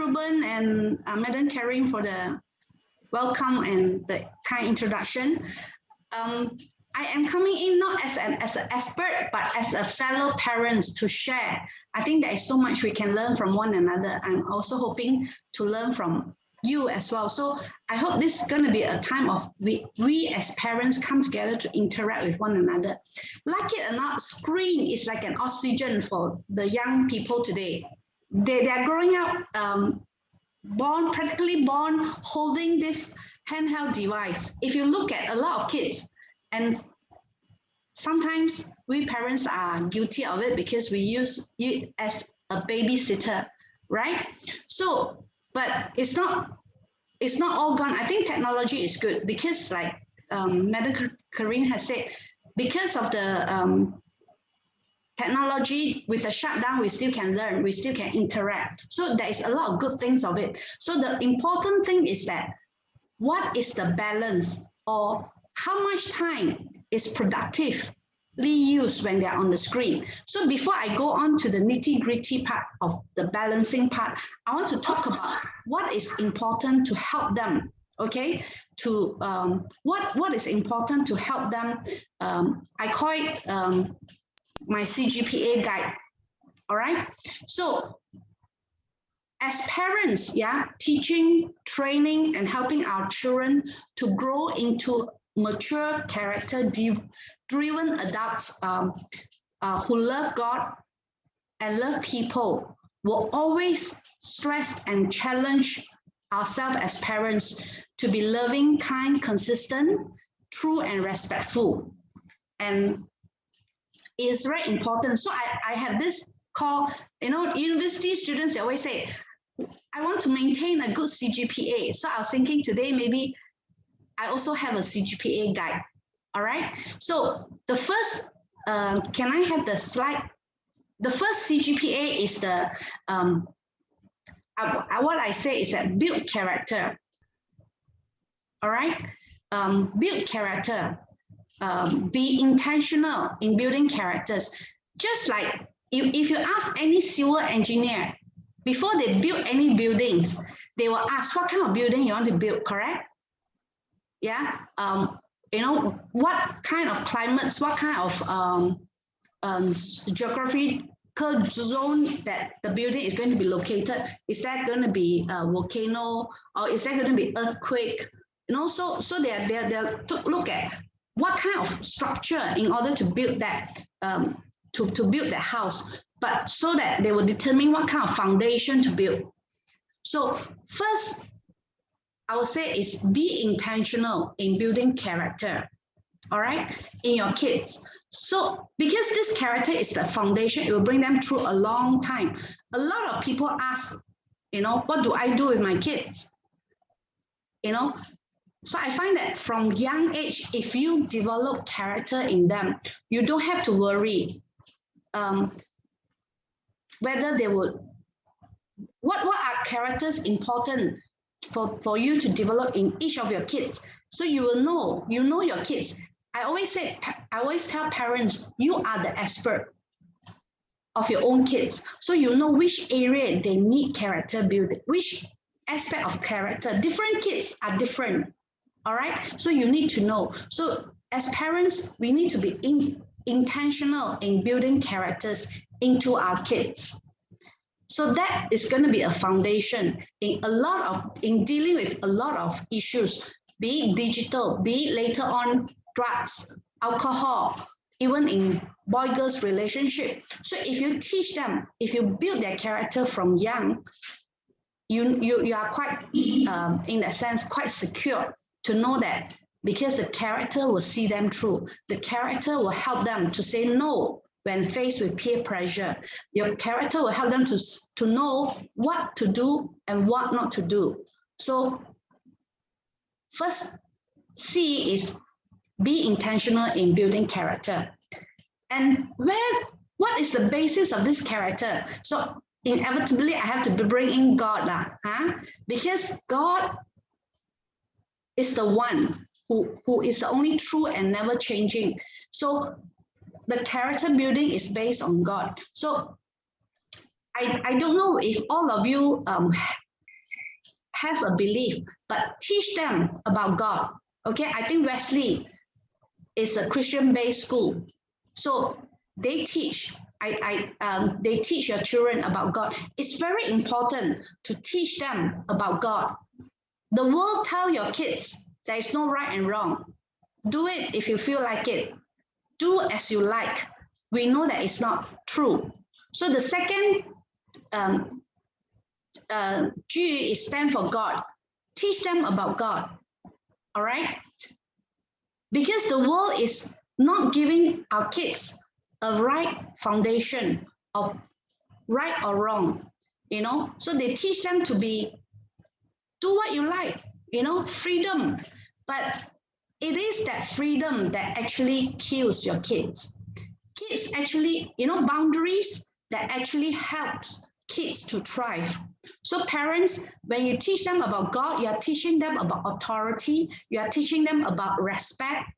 Ruben and Madam Karen for the welcome and the kind introduction. I am coming in not as an expert, but as a fellow parents to share. I think there is so much we can learn from one another. I'm also hoping to learn from you as well. So I hope this is going to be a time of we as parents come together to interact with one another. Like it or not, screen is like an oxygen for the young people today. They are growing up practically born holding this handheld device. If you look at a lot of kids, and sometimes we parents are guilty of it because we use it as a babysitter, right? So, but it's not all gone. I think technology is good because, like Madam Karine has said, because of the technology with the shutdown, we still can learn, we still can interact. So there is a lot of good things of it. So the important thing is that what is the balance, or how much time is productively used when they're on the screen. So before I go on to the nitty-gritty part of the balancing part, I want to talk about what is important to help them, okay? To what is important to help them. I call it my CGPA guide, all right? So as parents, yeah, teaching, training, and helping our children to grow into mature, character-driven adults who love God and love people will always stress and challenge ourselves as parents to be loving, kind, consistent, true, and respectful. And it's very important. So I have this call, university students, they always say, I want to maintain a good CGPA. So I was thinking today, maybe I also have a CGPA guide, all right? So the first, can I have the slide? The first CGPA is the, what I say is that build character, all right? Build character, be intentional in building characters. Just like if you ask any civil engineer, before they build any buildings, they will ask what kind of building you want to build, correct? Yeah, what kind of climates, what kind of geographical zone that the building is going to be located. Is that going to be a volcano, or is that going to be earthquake? So they're to look at what kind of structure in order to build that, to build that house, but so that they will determine what kind of foundation to build. So first, I would say is be intentional in building character, all right, in your kids. So because this character is the foundation, it will bring them through a long time. A lot of people ask, what do I do with my kids? So I find that from young age, if you develop character in them, you don't have to worry whether they will, what are characters important for you to develop in each of your kids. So you will know, your kids. I always tell parents, you are the expert of your own kids. So you know which area they need character building, which aspect of character. Different kids are different, all right? So you need to know. So as parents, we need to be intentional in building characters into our kids. So that is going to be a foundation in dealing with a lot of issues, be it digital, be it later on drugs, alcohol, even in boy-girls relationship. So if you teach them, if you build their character from young, you are quite, in a sense, quite secure to know that, because the character will see them through. The character will help them to say no when faced with peer pressure. Your character will help them to know what to do and what not to do. So first C is be intentional in building character. And what is the basis of this character? So inevitably, I have to bring in God, because God is the one who is the only true and never changing. So the character building is based on God. So I don't know if all of you have a belief, but teach them about God. Okay, I think Wesley is a Christian-based school, so they teach. They teach your children about God. It's very important to teach them about God. The world tell your kids there is no right and wrong. Do it if you feel like it. Do as you like. We know that it's not true. So the second G is stand for God. Teach them about God. All right? Because the world is not giving our kids a right foundation of right or wrong, so they teach them to be, do what you like, freedom. But it is that freedom that actually kills your kids. Kids actually, boundaries that actually helps kids to thrive. So parents, when you teach them about God, you are teaching them about authority, you are teaching them about respect.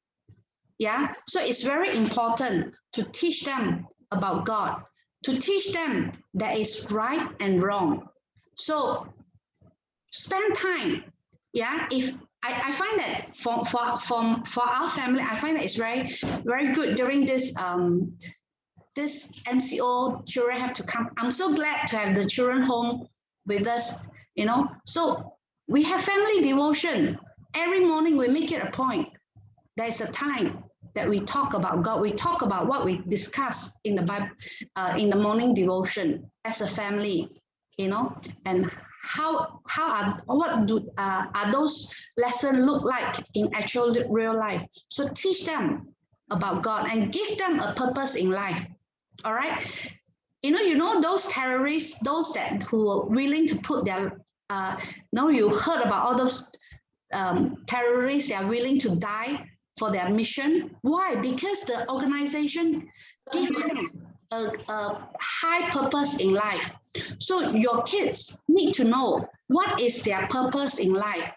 Yeah, so it's very important to teach them about God, to teach them that is right and wrong. So spend time. Yeah, if I find that for our family, I find that it's very, very good during this this MCO. Children have to come. I'm so glad to have the children home with us. So we have family devotion every morning. We make it a point. There's a time that we talk about God. We talk about what we discuss in the Bible, in the morning devotion as a family, and are those lessons look like in actual real life. So teach them about God and give them a purpose in life. All right. Those terrorists, those who are willing to put their, you heard about all those terrorists that are willing to die for their mission. Why? Because the organization gives them a high purpose in life. So your kids need to know what is their purpose in life.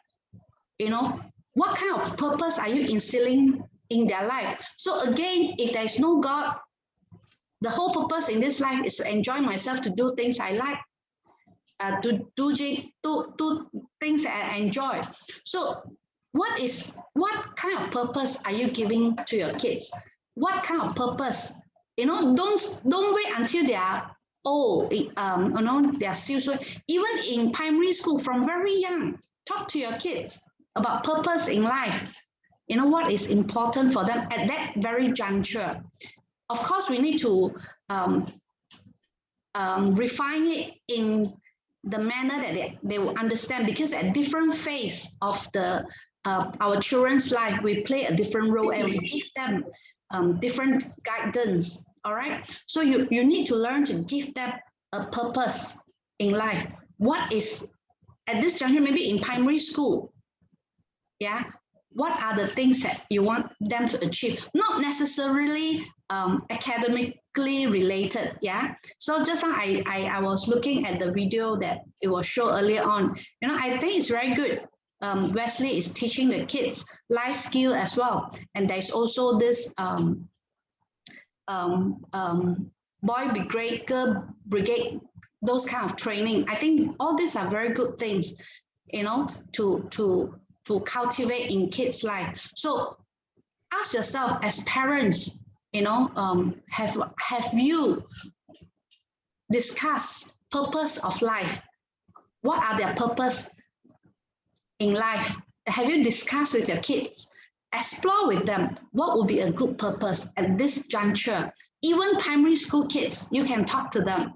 What kind of purpose are you instilling in their life? So again, if there is no God, the whole purpose in this life is to enjoy myself, to do things I like, to do things that I enjoy. So what kind of purpose are you giving to your kids? What kind of purpose? Don't wait until they are old. They are still so. Even in primary school, from very young, talk to your kids about purpose in life. What is important for them at that very juncture. Of course, we need to refine it in the manner that they will understand, because at different phase of our children's life, we play a different role and we give them different guidance. All right, so you need to learn to give them a purpose in life. What is at this juncture, maybe in primary school, yeah, what are the things that you want them to achieve? Not necessarily academically related, yeah. So just now I was looking at the video that it was shown earlier on. I think it's very good. Wesley is teaching the kids life skill as well, and there's also this boy brigade, girl brigade, those kind of training. I think all these are very good things, to cultivate in kids' life. So ask yourself as parents, have you discussed purpose of life? What are their purpose in life? Have you discussed with your kids? Explore with them what would be a good purpose at this juncture. Even primary school kids, you can talk to them,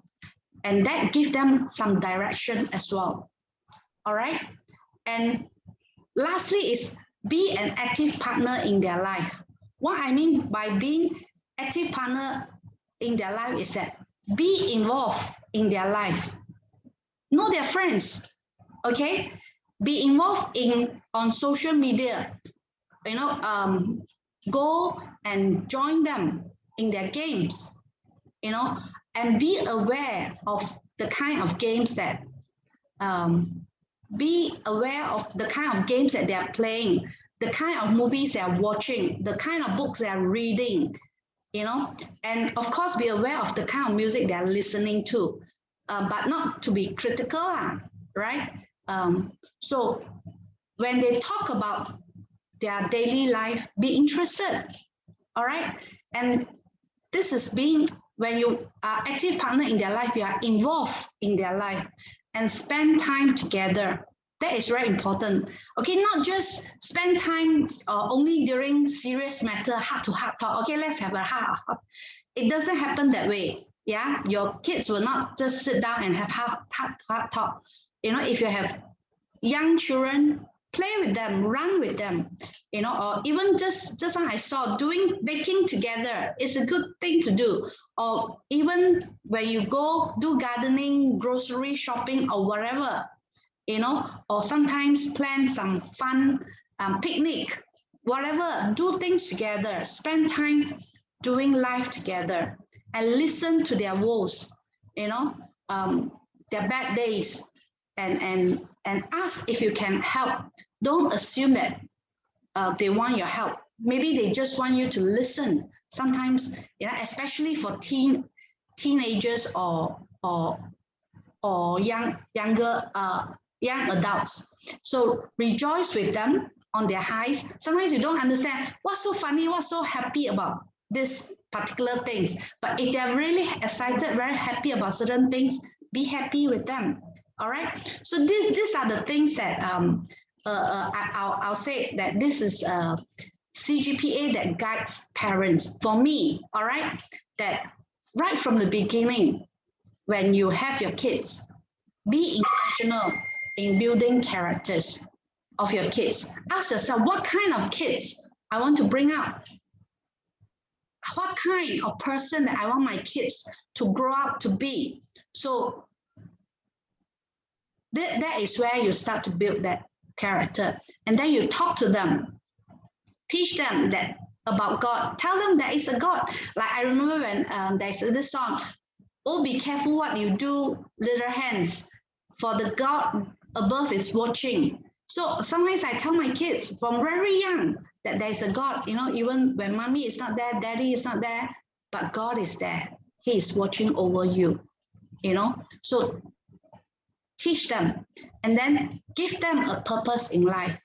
and that give them some direction as well. All right. And lastly is be an active partner in their life. What I mean by being active partner in their life is that be involved in their life. Know their friends, okay? Be involved on social media. Go and join them in their games, and be aware of the kind of games that be aware of the kind of games that they are playing, the kind of movies they are watching, the kind of books they are reading, and of course be aware of the kind of music they are listening to, but not to be critical, right? So when they talk about their daily life, be interested. All right. And this is being, when you are active partner in their life, you are involved in their life and spend time together. That is very important. Okay, not just spend time only during serious matter, heart to heart talk. Okay, let's have a heart. It doesn't happen that way. Yeah, your kids will not just sit down and have heart talk. You know, if you have young children, play with them, run with them, you know, or even just like I saw, doing baking together is a good thing to do. Or even when you go do gardening, grocery shopping, or whatever, you know, or sometimes plan some fun picnic, whatever, do things together, spend time doing life together, and listen to their woes, you know, their bad days, and ask if you can help. Don't assume that they want your help. Maybe they just want you to listen. Sometimes, you know, especially for teenagers or young adults. So rejoice with them on their highs. Sometimes you don't understand what's so funny, what's so happy about this particular things. But if they're really excited, very happy about certain things, be happy with them. All right. So these are the things that I'll say that this is CGPA that guides parents. For me, all right, that right from the beginning, when you have your kids, be intentional in building characters of your kids. Ask yourself, what kind of kids I want to bring up? What kind of person that I want my kids to grow up to be? So that is where you start to build that character. And then you talk to them, teach them that about God, tell them there is a God. Like I remember when there's this song, oh, be careful what you do, little hands, for the God above is watching. So sometimes I tell my kids from very young that there's a God, you know, even when mommy is not there, daddy is not there, but God is there. He is watching over you, you know. So teach them and then give them a purpose in life.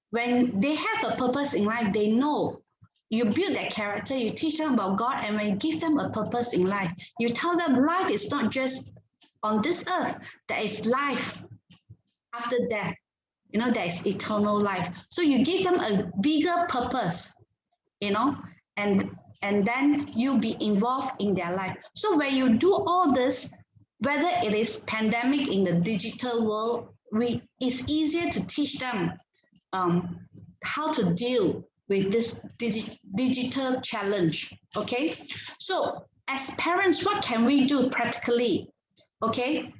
When they have a purpose in life, they know. You build that character, you teach them about God, and when you give them a purpose in life, you tell them life is not just on this earth, there is life after death. You know, there is eternal life. So you give them a bigger purpose, you know, and then you be involved in their life. So when you do all this, whether it is pandemic in the digital world, it's easier to teach them how to deal with this digital challenge. Okay, so as parents, what can we do practically? Okay,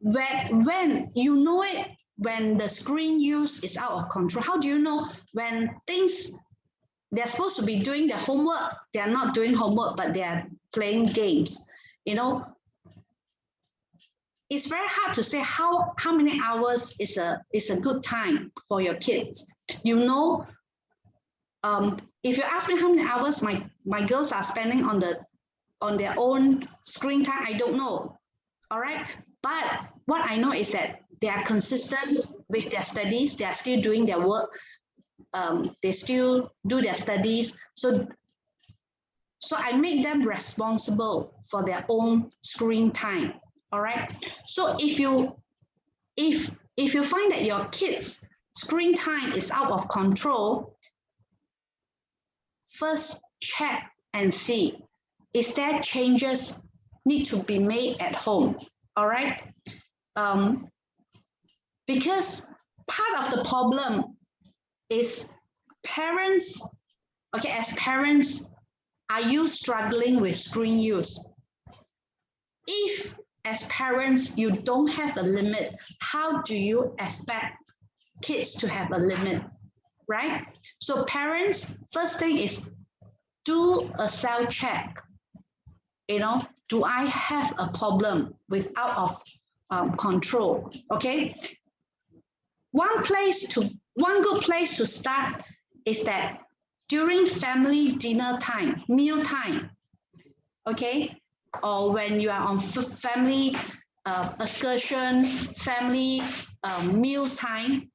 when you know it, when the screen use is out of control, how do you know when things they're supposed to be doing their homework, they're not doing homework, but they're playing games? You know, it's very hard to say how many hours is a good time for your kids. You know, if you ask me how many hours my girls are spending on their own screen time, I don't know. All right, but what I know is that they are consistent with their studies. They are still doing their work. They still do their studies. So I make them responsible for their own screen time. All right. So if you find that your kids' screen time is out of control, first check and see, is there changes need to be made at home? All right. Because part of the problem is parents, okay, as parents, are you struggling with screen use? If as parents you don't have a limit, how do you expect kids to have a limit, right? So parents, first thing is do a self check. You know, do I have a problem with out of control? Okay. One good place to start is that during family dinner time, meal time, okay, or when you are on family excursion, family meals time,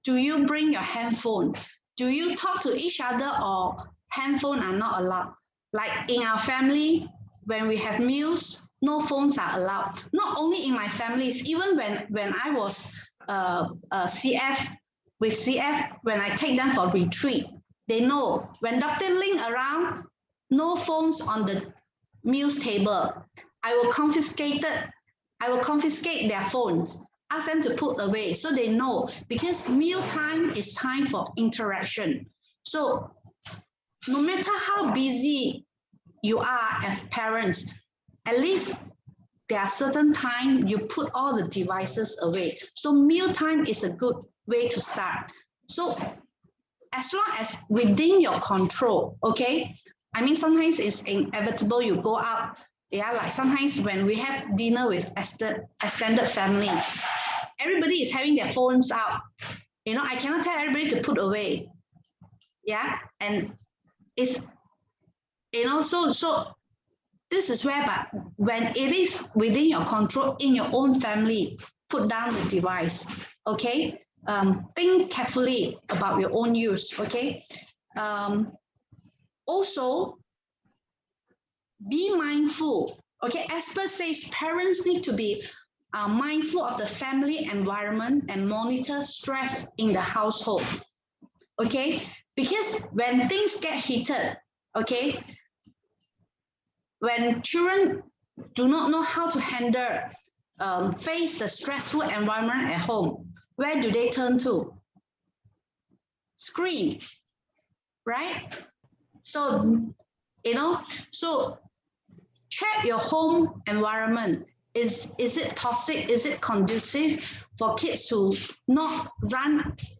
do you bring your handphone? Do you talk to each other or handphone are not allowed? Like in our family, when we have meals, no phones are allowed. Not only in my families, even when I was CF, with CF, when I take them for retreat, they know when Dr. Ling around, no phones on the meals table. I will confiscate their phones, ask them to put away so they know, because meal time is time for interaction. So no matter how busy you are as parents, at least there are certain time you put all the devices away. So meal time is a good way to start. So as long as within your control, okay? I mean, sometimes it's inevitable you go out. Yeah, like sometimes when we have dinner with extended family, everybody is having their phones out. You know, I cannot tell everybody to put away. Yeah, and it's, you know, so this is where, but when it is within your control in your own family, put down the device. Okay, think carefully about your own use. Okay, also be mindful. Okay, expert says parents need to be mindful of the family environment and monitor stress in the household. Okay, because when things get heated, okay, when children do not know how to handle, face the stressful environment at home, where do they turn to? Screen, right? So, you know, so check your home environment. Is it toxic? Is it conducive for kids to not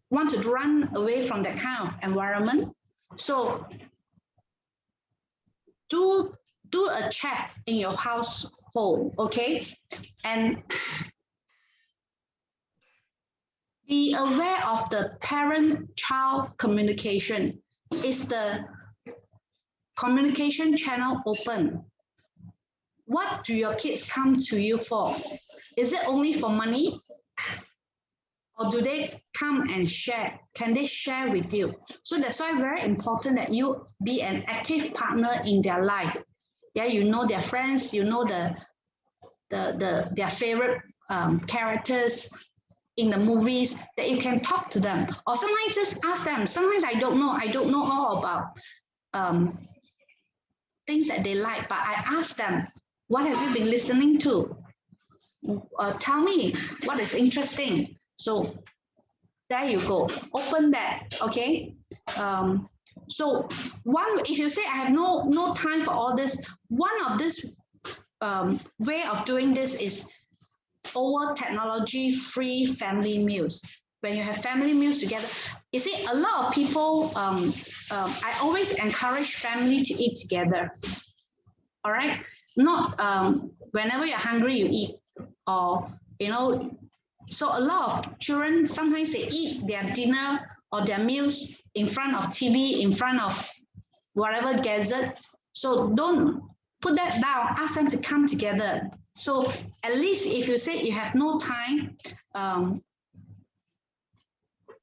want to run away from that kind of environment? So do a check in your household, okay? And be aware of the parent-child communication. Is the communication channel open? What do your kids come to you for? Is it only for money? Or do they come and share? Can they share with you? So that's why very important that you be an active partner in their life. Yeah, you know their friends, you know their favorite characters in the movies, that you can talk to them. Or sometimes just ask them. Sometimes I don't know all about things that they like, but I ask them, what have you been listening to? Tell me what is interesting. So there you go. Open that, okay? So if you say I have no time for all this, one of this way of doing this is over technology-free family meals. When you have family meals together, you see, a lot of people, I always encourage family to eat together. All right? Not whenever you're hungry, you eat. Or, you know, so a lot of children, sometimes they eat their dinner or their meals in front of TV, in front of whatever gadgets. So don't put that down, ask them to come together. So at least if you say you have no time,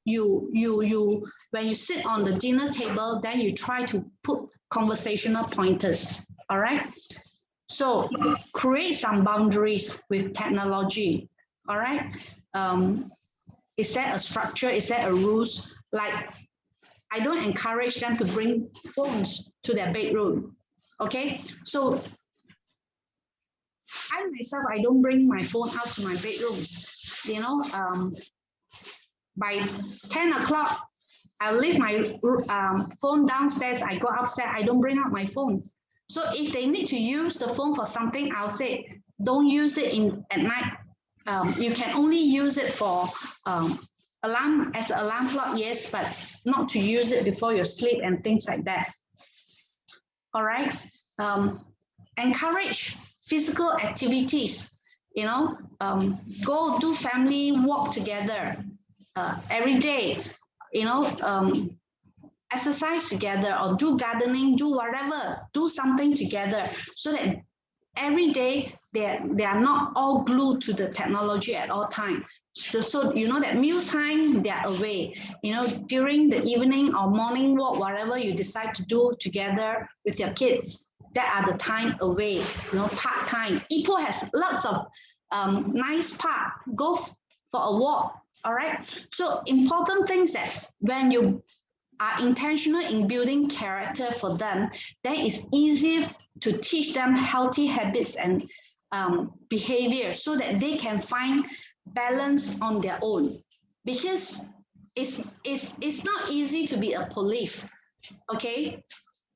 when you sit on the dinner table, then you try to put conversational pointers, all right? So create some boundaries with technology, all right? Is there a structure? Is there a rules? Like, I don't encourage them to bring phones to their bedroom, okay? So I myself, I don't bring my phone out to my bedrooms. You know, by 10 o'clock, I'll leave my phone downstairs. I go upstairs. I don't bring out my phones. So if they need to use the phone for something, I'll say, don't use it at night. You can only use it for alarm clock, yes, but not to use it before you sleep and things like that. All right. Encourage physical activities. You know, go do family walk together every day. You know, exercise together or do gardening, do whatever, do something together so that every day they are not all glued to the technology at all time. So you know that mealtime they are away. You know, during the evening or morning walk, whatever you decide to do together with your kids, that are the time away. You know, park time. Ipoh has lots of nice park. Go for a walk. All right. So important things that when you are intentional in building character for them, then it's easy to teach them healthy habits and behavior so that they can find balance on their own. Because it's not easy to be a police, okay?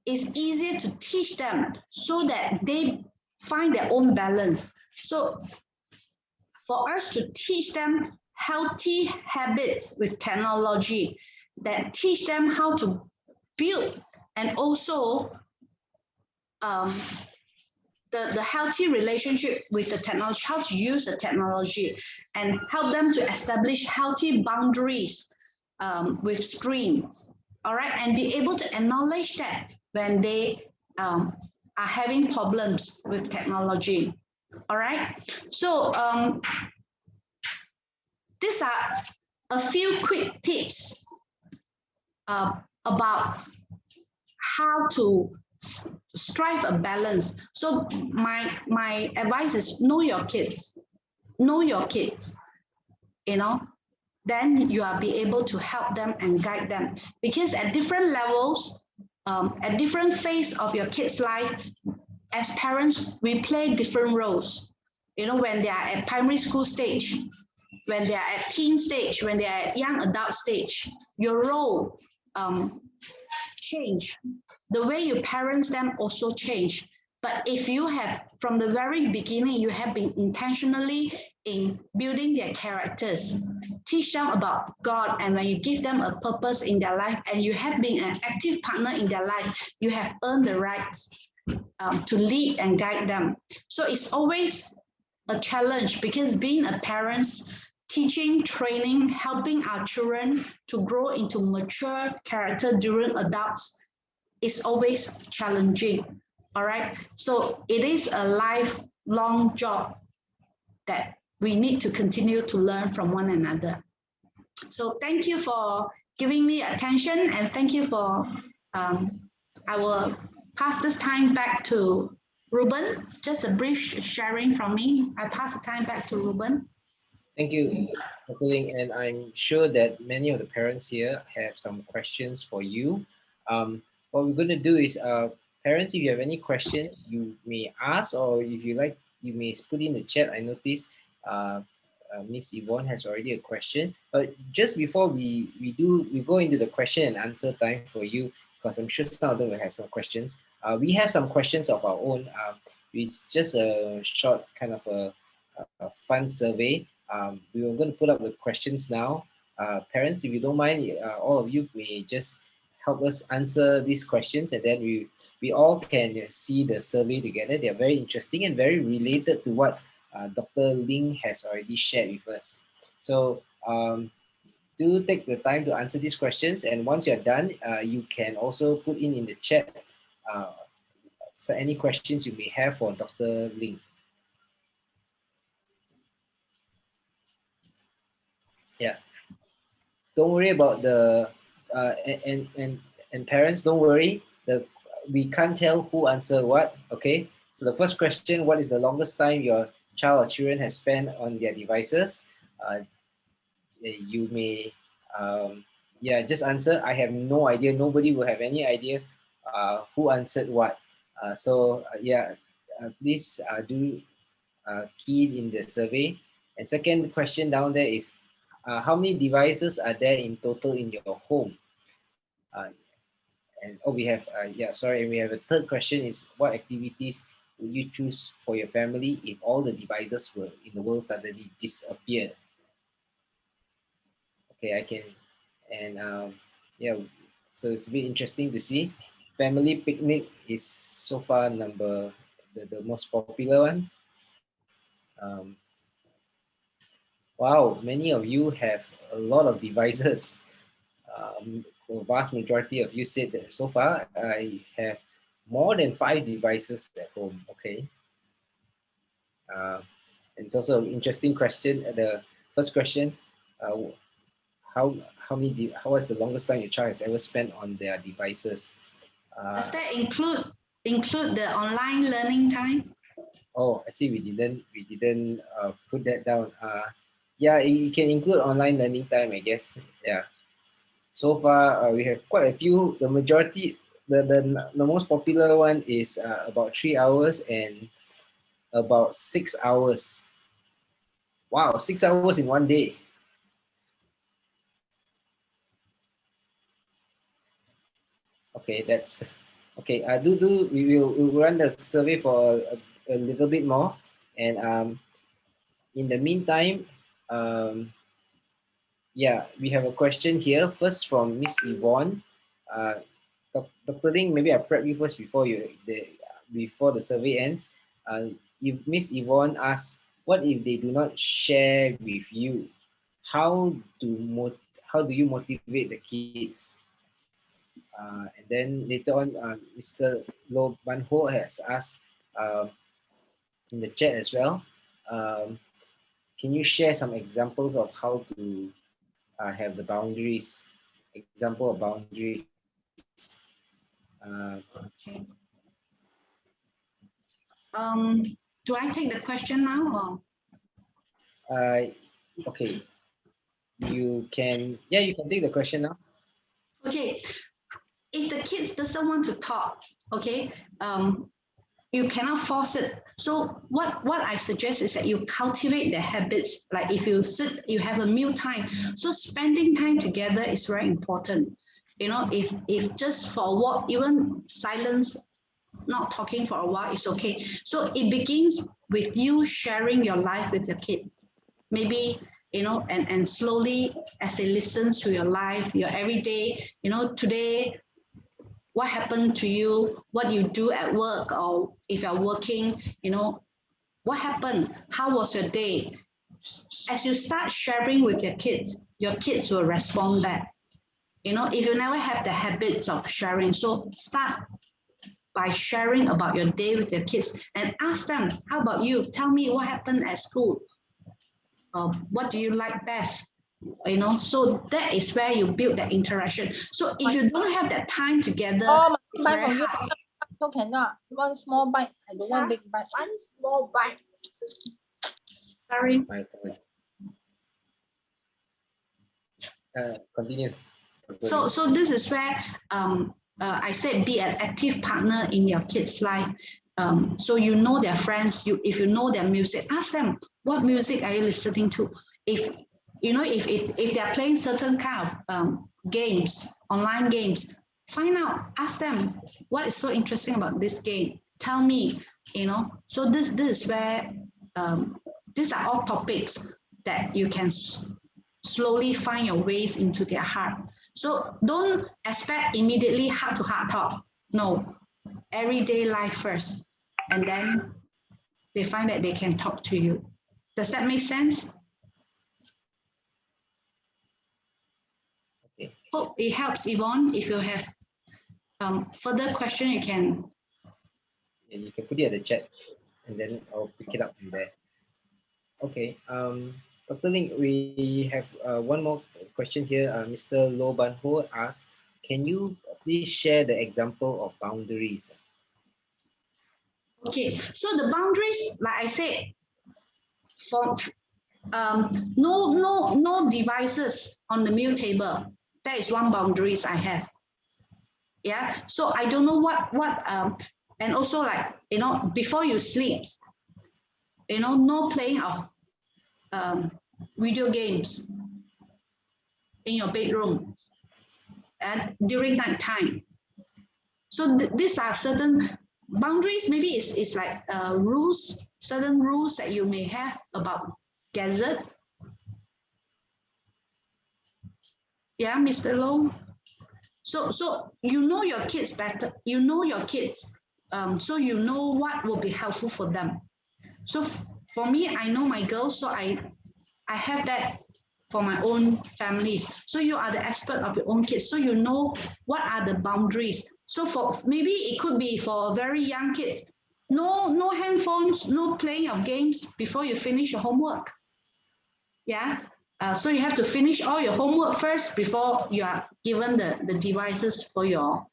It's easier to teach them so that they find their own balance. So for us to teach them healthy habits with technology that teach them how to build and also um, the healthy relationship with the technology, how to use the technology and help them to establish healthy boundaries with screens, all right, and be able to acknowledge that when they are having problems with technology, all right. So these are a few quick tips uh, about how to strive a balance. So my advice is know your kids, know your kids, you know, then you are be able to help them and guide them because at different levels, at different phase of your kids' life, as parents, we play different roles. You know, when they are at primary school stage, when they are at teen stage, when they are at young adult stage, your role change. The way you parent them also change. But if you have, from the very beginning, you have been intentionally in building their characters, teach them about God, and when you give them a purpose in their life, and you have been an active partner in their life, you have earned the rights to lead and guide them. So it's always a challenge because being a parent, teaching, training, helping our children to grow into mature character during adults is always challenging. All right. So it is a lifelong job that we need to continue to learn from one another. So thank you for giving me attention and thank you for, um, I will pass this time back to Ruben. Just a brief sharing from me. I pass the time back to Ruben. Thank you, Dr. Ling, and I'm sure that many of the parents here have some questions for you. What we're going to do is, parents, if you have any questions, you may ask, or if you like, you may put in the chat. I noticed Miss Yvonne has already a question. But just before we go into the question and answer time for you, because I'm sure some of them will have some questions. We have some questions of our own. It's just a short kind of a fun survey. We are going to put up the questions now. Parents, if you don't mind, all of you may just help us answer these questions, and then we all can see the survey together. They are very interesting and very related to what Dr. Ling has already shared with us. So do take the time to answer these questions, and once you're done, you can also put in the chat uh, so any questions you may have for Dr. Ling. Yeah. Don't worry about the and parents, don't worry, we can't tell who answer what. Okay, so the first question: what is the longest time your child or children has spent on their devices? You may yeah, just answer I have no idea. Nobody will have any idea who answered what. Yeah, please do key in the survey. And second question down there is, how many devices are there in total in your home? Uh, and oh, we have yeah, sorry. And we have a third question is, what activities would you choose for your family if all the devices were in the world suddenly disappeared? Okay, I can, and yeah, so it's a bit interesting to see. Family picnic is so far the most popular one. Um, wow, many of you have a lot of devices. The vast majority of you said that so far I have more than 5 devices at home. Okay, And it's also an interesting question. The first question, how what's the longest time your child has ever spent on their devices? Does that include the online learning time? Oh, actually, we didn't put that down. Yeah, you can include online learning time, I guess. Yeah. So far, we have quite a few. The majority, the most popular one is about 3 hours and about 6 hours. Wow, 6 hours in one day. Okay, that's okay. We'll run the survey for a little bit more, and in the meantime, yeah, we have a question here. First from Miss Yvonne. Dr. Ling, maybe I prep you first before the survey ends. If Miss Yvonne asks, what if they do not share with you? How do you motivate the kids? And then later on, Mr. Lo Ban Ho has asked in the chat as well. Can you share some examples of how to have the boundaries? Example of boundaries. Okay. Do I take the question now? Okay. You can take the question now. Okay. If the kids doesn't want to talk, okay, you cannot force it. So what I suggest is that you cultivate the habits. Like if you have a meal time. So spending time together is very important. You know, if just for a walk, even silence, not talking for a while is okay. So it begins with you sharing your life with your kids. Maybe, you know, and slowly as they listen to your life, your everyday, you know, today, what happened to you, what you do at work, or if you're working, you know, what happened, how was your day? As you start sharing with your kids will respond back. You know, if you never have the habits of sharing, so start by sharing about your day with your kids and ask them, how about you? Tell me what happened at school. What do you like best? You know, so that is where you build that interaction. So if you don't have that time together, it's buy very from you hard. so cannot. One small bite. I don't want big bite. One small bite. Sorry. Continue. So this is where I said be an active partner in your kids' life. So you know their friends. If you know their music, ask them what music are you listening to. If you know if they are playing certain kind of games, online games, find out. Ask them what is so interesting about this game. Tell me. You know. So this is where these are all topics that you can slowly find your ways into their heart. So don't expect immediately heart-to-heart talk. No, everyday life first. And then they find that they can talk to you. Does that make sense? Okay. Hope it helps, Yvonne. If you have further question, you can. Yeah, you can put it at the chat and then I'll pick it up from there. Okay. Dr. Ling, we have one more question here. Mr. Lo Ban Ho asks, can you please share the example of boundaries? Okay, so the boundaries, like I said, for no devices on the meal table. That is one boundaries I have. Yeah, so I don't know what and also like, you know, before you sleep, you know, no playing of video games in your bedroom and during night time. So these are certain boundaries. Maybe it's like rules, certain rules that you may have about gadget. Yeah, Mr. Low. So you know your kids better. You know your kids, so you know what will be helpful for them. So for me, I know my girls, so I have that for my own families. So you are the expert of your own kids, so you know what are the boundaries. So for maybe it could be for very young kids. No handphones, no playing of games before you finish your homework. Yeah. So you have to finish all your homework first before you are given the devices for your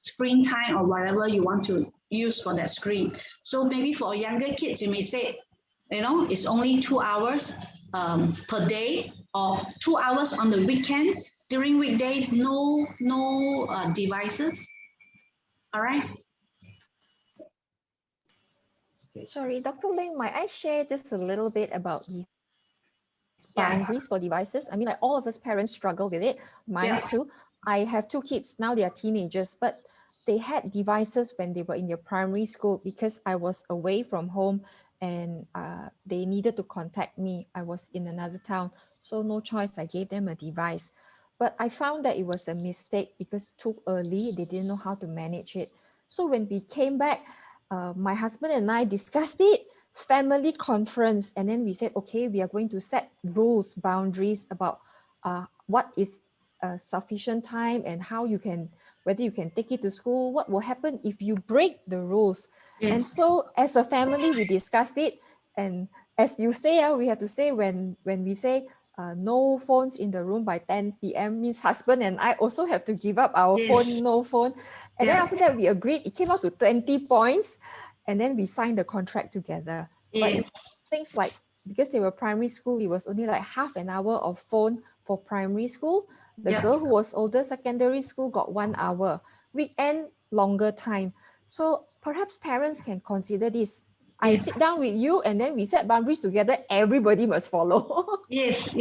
screen time or whatever you want to use for that screen. So maybe for younger kids, you may say, it's only 2 hours per day, or 2 hours on the weekend. During weekday, no devices. All right. Okay. Sorry, Dr. Ling, might I share just a little bit about these boundaries for devices? I mean, like all of us parents struggle with it, mine too. I have 2 kids, now they are teenagers, but they had devices when they were in their primary school because I was away from home and they needed to contact me. I was in another town, so no choice, I gave them a device. But I found that it was a mistake because too early, they didn't know how to manage it. So when we came back, my husband and I discussed it, family conference, and then we said, okay, we are going to set rules, boundaries about what is sufficient time and how you can, whether you can take it to school, what will happen if you break the rules. Yes. And so as a family, we discussed it. And as you say, we have to say when we say no phones in the room by 10 p.m. means husband and I also have to give up our phone, no phone. And then after that, we agreed, it came out to 20 points. And then we signed the contract together. But it was things like, because they were primary school, it was only like half an hour of phone for primary school. The girl who was older, secondary school, got 1 hour. Weekend, longer time. So perhaps parents can consider this. I sit down with you and then we set boundaries together. Everybody must follow. Yes.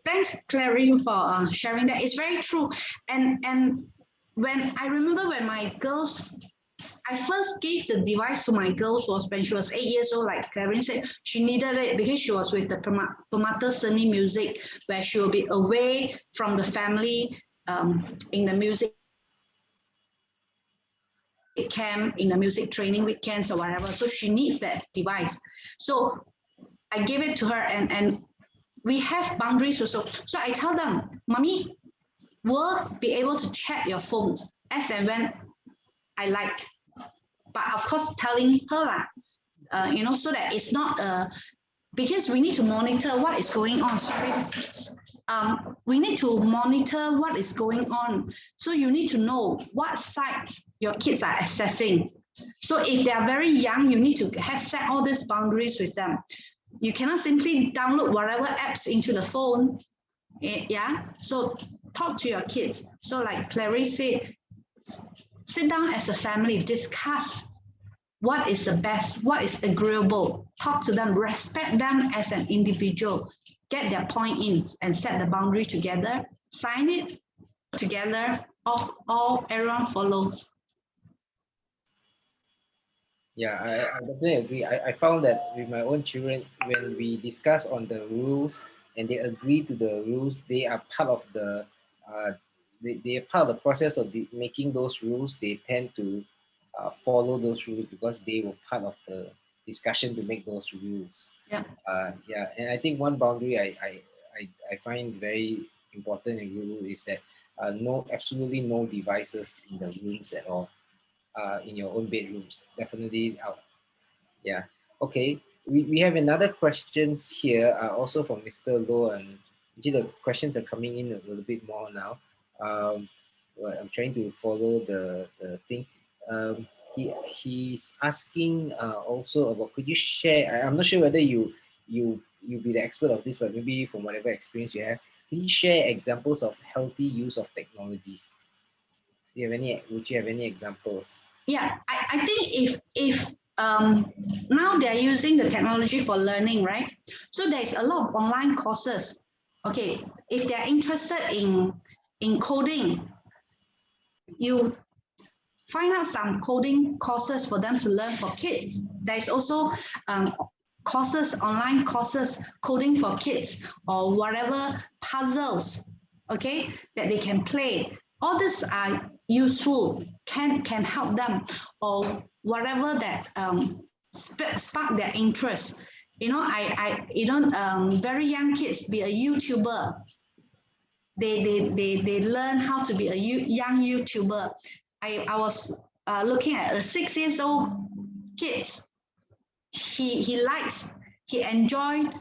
Thanks, Clary, for sharing that. It's very true. And when I remember when my girls, I first gave the device to my girls was when she was 8 years old. Like Clary said, she needed it because she was with the Permata Seni music, where she will be away from the family in the music camp, in the music training weekends or whatever. So she needs that device. So I gave it to her, and we have boundaries also. So I tell them, Mommy will be able to check your phones as and when I like. But of course, telling her, so that it's not, because we need to monitor what is going on. Sorry. We need to monitor what is going on. So you need to know what sites your kids are accessing. So if they are very young, you need to have set all these boundaries with them. You cannot simply download whatever apps into the phone. Yeah. So talk to your kids. So like Clarice said, sit down as a family, discuss what is the best, what is agreeable. Talk to them, respect them as an individual, get their point in and set the boundary together, sign it together, everyone follows. Yeah, I definitely agree. I found that with my own children, when we discuss on the rules and they agree to the rules, they are part of the they are part of the process of making those rules. They tend to follow those rules because they were part of the discussion to make those rules. Yeah. And I think one boundary I find very important in rule is that absolutely no devices in the rooms at all. In your own bedrooms, definitely out. Yeah. Okay. We have another questions here, also from Mr. Low, and actually the questions are coming in a little bit more now. Well, I'm trying to follow the thing. He's asking also about, could you share? I'm not sure whether you be the expert of this, but maybe from whatever experience you have, can you share examples of healthy use of technologies? Would you have any examples? Yeah, I think if now they're using the technology for learning, right? So there's a lot of online courses. Okay, if they're interested in coding, you find out some coding courses for them to learn for kids. There's also courses, online courses, coding for kids, or whatever puzzles, okay, that they can play. All these are useful, can help them, or whatever that spark their interest. Very young kids be a YouTuber. They learn how to be a young YouTuber. I was looking at a 6-year-old kids. He likes, he enjoyed,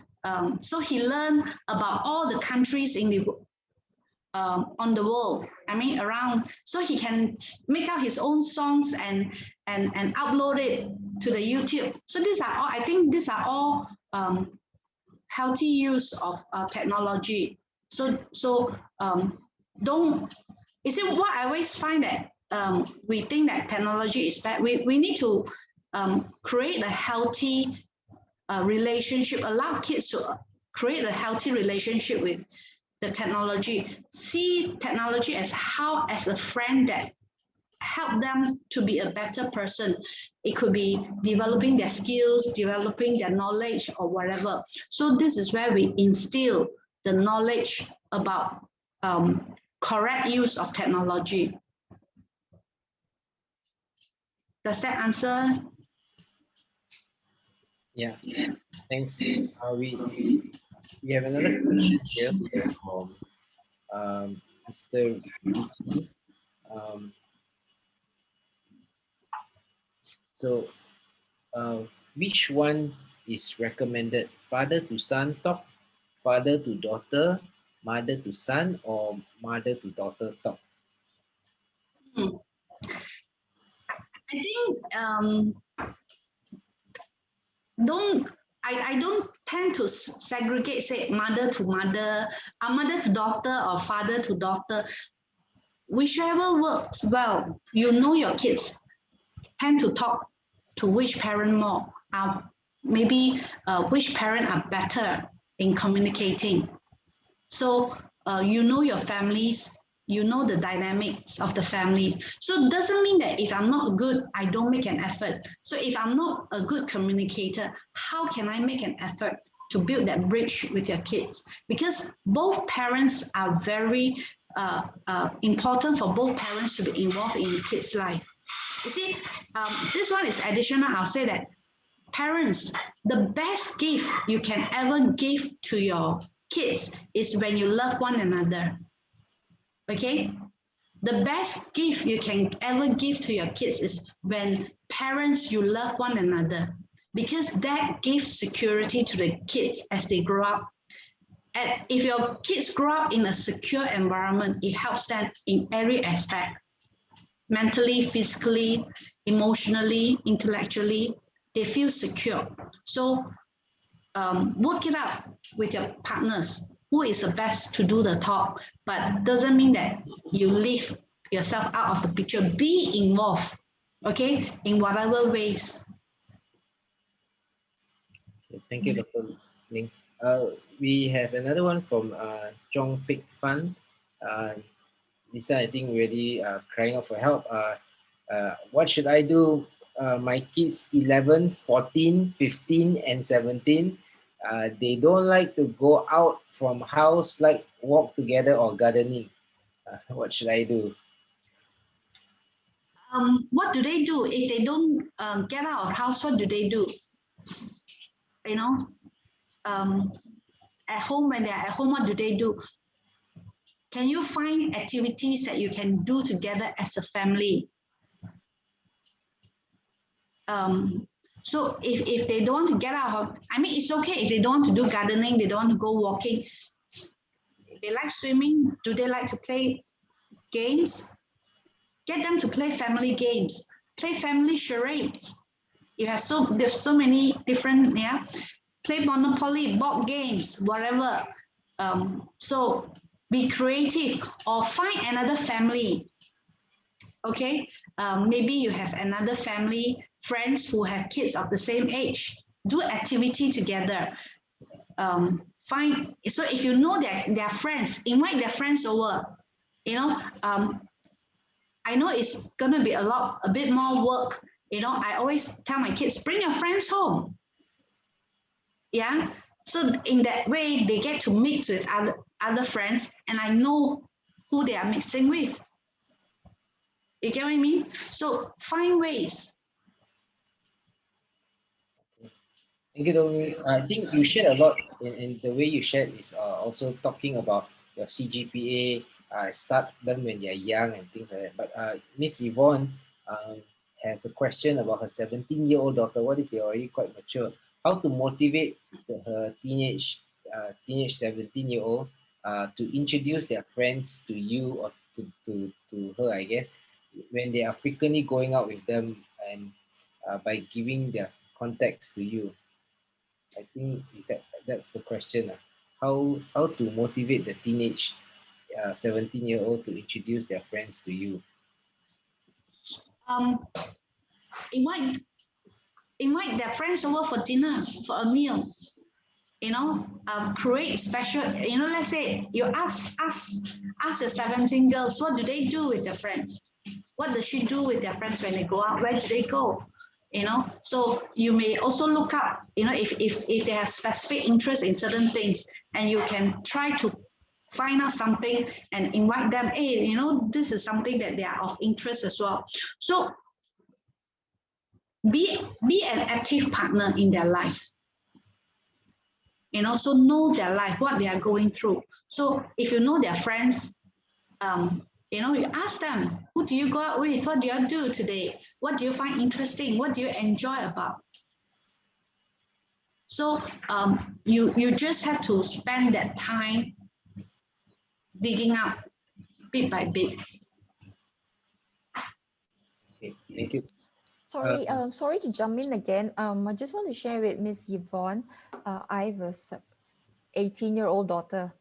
so he learned about all the countries in the on the world. I mean, around, so he can make out his own songs and upload it to the YouTube. So these are all, I think these are all healthy use of technology. So don't, is it what I always find that we think that technology is bad. We need to create a healthy relationship, allow kids to create a healthy relationship with the technology. See technology as a friend that help them to be a better person. It could be developing their skills, developing their knowledge, or whatever. So this is where we instill the knowledge about correct use of technology. Does that answer? Yeah, thanks. We have another question here from Mr. Ricky. So, which one is recommended? Father to son talk, father to daughter, mother to son, or mother to daughter talk? I think I don't tend to segregate, say mother to mother, mother to daughter, or father to daughter. Whichever works well. You know your kids tend to talk to which parent more. Maybe which parent are better in communicating. So you know your families, you know the dynamics of the family. So it doesn't mean that if I'm not good, I don't make an effort. So if I'm not a good communicator, how can I make an effort to build that bridge with your kids? Because both parents are very important for both parents to be involved in the kids' life. You see, this one is additional. I'll say that parents, the best gift you can ever give to your kids is when you love one another. Okay? The best gift you can ever give to your kids is when parents, you love one another, because that gives security to the kids as they grow up. And if your kids grow up in a secure environment, it helps them in every aspect, mentally, physically, emotionally, intellectually. They feel secure. So work it out with your partners. Who is the best to do the talk? But doesn't mean that you leave yourself out of the picture. Be involved, okay, in whatever ways. Okay, thank you, Dr. Ling. We have another one from Chong Pik Fan. Lisa, I think really crying out for help. What should I do? My kids 11, 14, 15, and 17. They don't like to go out from house, like walk together or gardening. What should I do? What do they do if they don't get out of house? What do they do? You know, at home, when they're at home, what do they do? Can you find activities that you can do together as a family? So if they don't want to get out, I mean, it's okay if they don't want to do gardening, they don't want to go walking. They like swimming. Do they like to play games? Get them to play family games. Play family charades. There's so many different, yeah. Play Monopoly, board games, whatever. So be creative or find another family. Okay, maybe you have another family, friends who have kids of the same age. Do activity together. So if you know that their friends, invite their friends over. You know, I know it's gonna be a bit more work. You know, I always tell my kids, bring your friends home. Yeah. So in that way, they get to mix with other friends, and I know who they are mixing with. You get what I mean? So find ways. Thank you, Dr. I think you shared a lot in the way you shared is also talking about your CGPA, start them when they're young and things like that. But Miss Yvonne, has a question about her 17-year-old daughter. What if they're already quite mature? How to motivate her teenage 17-year-old to introduce their friends to you or to her, I guess, when they are frequently going out with them, and by giving their contacts to you. I think that's the question. How to motivate the teenage 17-year-old to introduce their friends to you? Um, invite invite their friends over for dinner, for a meal. Create special. Let's say you ask your 17 girls, what do they do with their friends? What does she do with their friends when they go out? Where do they go? So you may also look up, if they have specific interest in certain things, and you can try to find out something and invite them. Hey, this is something that they are of interest as well. So be an active partner in their life. So know their life, what they are going through. So if you know their friends, you ask them, who do you go out with? What do you do today? What do you find interesting? What do you enjoy about? So you just have to spend that time digging up bit by bit. Okay, thank you. Sorry, sorry to jump in again. I just want to share with Miss Yvonne. I have a 18-year-old daughter,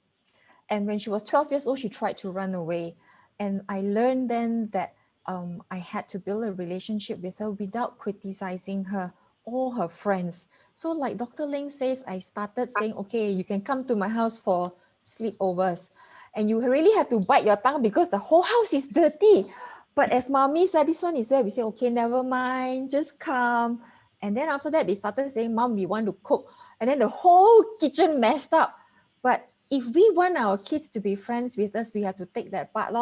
and when she was 12 years old, she tried to run away, and I learned then that I had to build a relationship with her without criticizing her or her friends. So, like Dr. Ling says, I started saying, okay, you can come to my house for sleepovers, and you really have to bite your tongue because the whole house is dirty. But as mommy said, this one is where we say, okay, never mind, just come. And then after that, they started saying, Mom, we want to cook. And then the whole kitchen messed up. But if we want our kids to be friends with us, we have to take that part.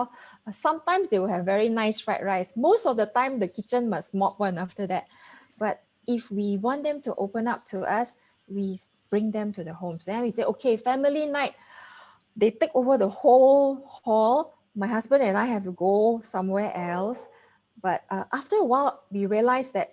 Sometimes they will have very nice fried rice. Most of the time, the kitchen must mop one after that. But if we want them to open up to us, we bring them to the homes. Then we say, okay, family night. They take over the whole hall. My husband and I have to go somewhere else. But after a while, we realized that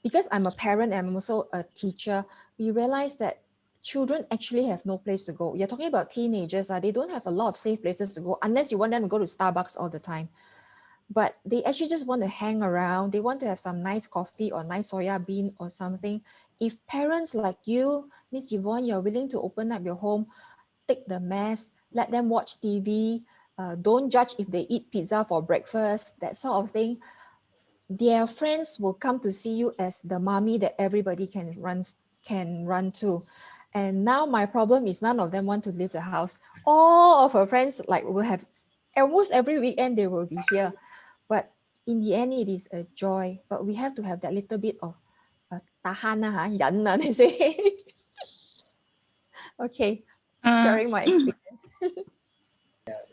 because I'm a parent and I'm also a teacher, we realized that children actually have no place to go. You're talking about teenagers, they don't have a lot of safe places to go unless you want them to go to Starbucks all the time. But they actually just want to hang around. They want to have some nice coffee or nice soya bean or something. If parents like you, Miss Yvonne, you're willing to open up your home, take the mess, let them watch TV, don't judge if they eat pizza for breakfast, that sort of thing. Their friends will come to see you as the mommy that everybody can run to. And now my problem is none of them want to leave the house. All of her friends will have almost every weekend they will be here. But in the end, it is a joy. But we have to have that little bit of tahan, yan na, they say. Okay, sharing my experience.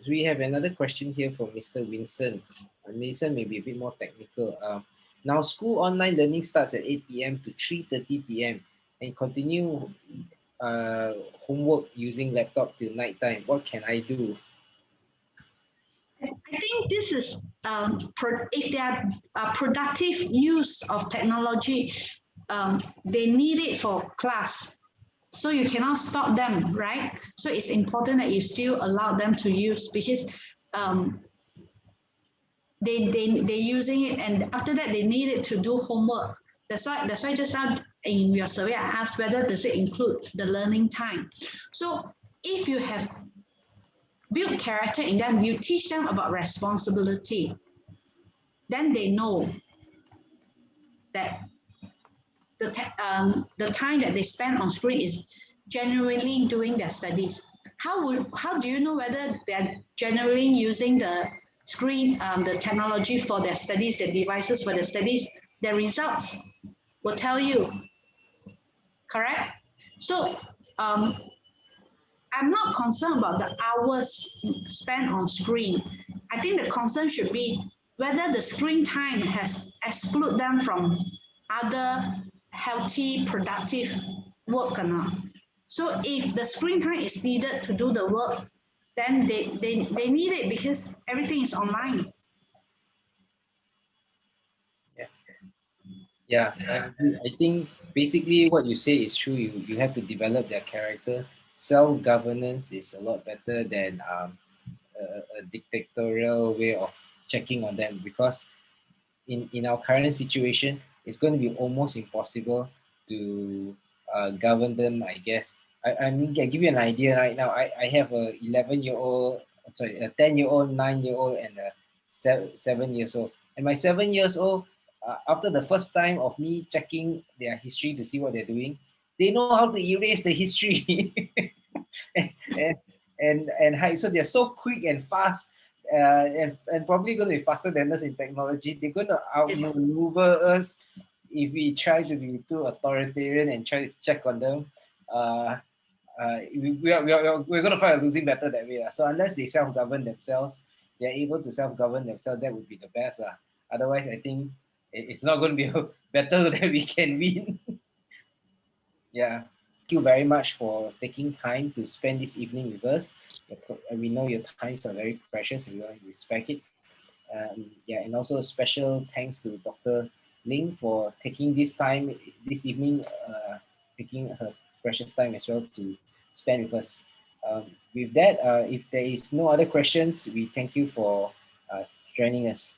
We have another question here from Mr. Vincent. Vincent may be a bit more technical. Now, school online learning starts at 8 p.m. to 3:30 p.m. and continue homework using laptop till night time. What can I do? I think this is if they are productive use of technology, they need it for class. So you cannot stop them, right? So it's important that you still allow them to use, because they're using it, and after that they need it to do homework. That's why just now in your survey I asked whether does it include the learning time. So if you have built character in them, you teach them about responsibility, then they know that the time that they spend on screen is genuinely doing their studies. How do you know whether they're genuinely using the screen, the technology for their studies, the devices for their studies? Their results will tell you, correct? So I'm not concerned about the hours spent on screen. I think the concern should be whether the screen time has excluded them from other healthy, productive work or not. So if the screen time is needed to do the work, then they need it because everything is online. Yeah, I agree. I think basically what you say is true. You have to develop their character. Self-governance is a lot better than a dictatorial way of checking on them, because in our current situation, it's going to be almost impossible to govern them, I guess. I mean, I give you an idea right now. I have a 11-year-old, sorry, a 10-year-old, 9-year-old, and a 7 years old. And my 7 years old, after the first time of me checking their history to see what they're doing, they know how to erase the history. and, and, and hide. So they're so quick and fast, and probably going to be faster than us in technology. They're going to Yes. outmaneuver us if we try to be too authoritarian and try to check on them. Uh, we're going to find a losing battle that way. So unless they self-govern themselves, they're able to self-govern themselves, that would be the best. Otherwise, I think it's not going to be a battle that we can win. Yeah. Thank you very much for taking time to spend this evening with us. We know your times are very precious and we want to respect it. Yeah, and also a special thanks to Dr. Ling for taking this time this evening, taking her precious time as well to spend with us. With that, if there is no other questions, we thank you for joining us.